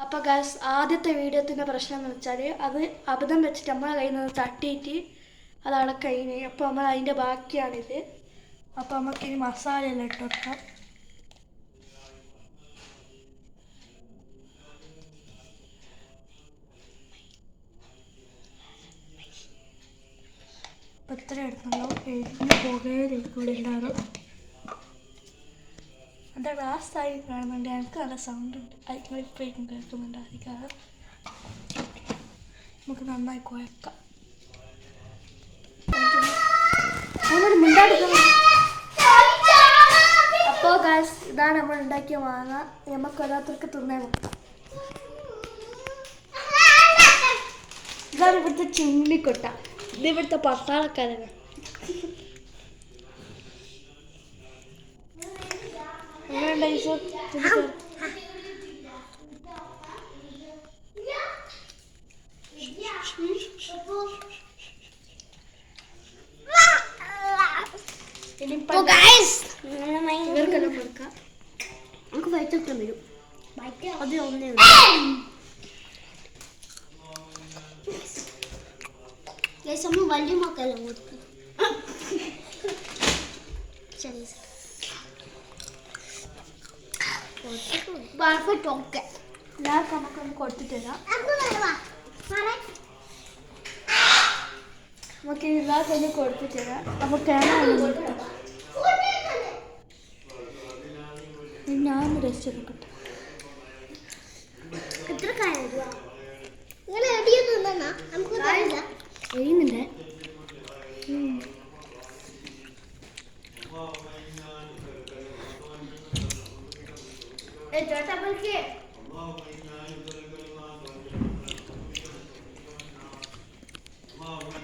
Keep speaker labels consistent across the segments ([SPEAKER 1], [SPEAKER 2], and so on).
[SPEAKER 1] അപ്പോൾ ഗൈസ് ആദ്യത്തെ വീഡിയോത്തിൻ്റെ പ്രശ്നം എന്ന് വെച്ചാൽ അത് അബദ്ധം വെച്ചിട്ട് നമ്മളെ കയ്യിൽ നിന്ന് തട്ടിയിട്ട് അതവിടെ കഴിഞ്ഞ്. അപ്പോൾ നമ്മൾ അതിൻ്റെ ബാക്കിയാണിത്. അപ്പോൾ നമുക്കിനി മസാല എല്ലാം ഇട്ട് കൊടുക്കാം. അപ്പോൾ ഇത്ര എടുക്കണല്ലോ. എരിഞ്ഞ് പുകയിലേക്കൂടെ ഉണ്ടാകും. എൻ്റെ ഗ്ലാസ്സായി കാണുന്നുണ്ട്. എനിക്ക് നല്ല സൗണ്ട് ഉണ്ട്. അതിന് ഇപ്പോഴേക്കും കേൾക്കുന്നുണ്ട്. അതിക്കാണ് നമുക്ക് നന്നായി കുഴക്കാം. അപ്പോൾ ഗൈസ് ഇതാണ് നമ്മൾ ഉണ്ടാക്കിയ മാങ്ങ. നമുക്ക് ഓരോരുത്തർക്ക് തിന്നാൻ വെക്കാം. ഇതാണ് ഇവിടുത്തെ ചുള്ളിക്കൊട്ട. ഇത് ഇവിടുത്തെ പട്ടാളക്കാരാണ്. ഇവർക്കെല്ലാം കൊടുക്കാം. നമുക്ക് വയറ്റൊക്കെ വരും. അത് ഒന്നേ നമ്മൾ വലിയ മക്കെല്ലാം കൊടുക്കും. എല്ലാവർക്കും നമുക്കൊന്ന് കൊടുത്തിട്ട് തരാം. നമുക്ക് എല്ലാവർക്കും ഒന്ന് കൊടുത്തിട്ട് തരാം. നമുക്ക് ഞാൻ രജിസ്റ്റർ എടുക്കട്ടെ. എഴുതുന്നുണ്ട്.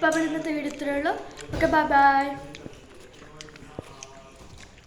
[SPEAKER 1] അപ്പോൾ ഇന്നത്തെ വീഡിയോ ഇത്രയേ ഉള്ളൂ. Okay, bye bye.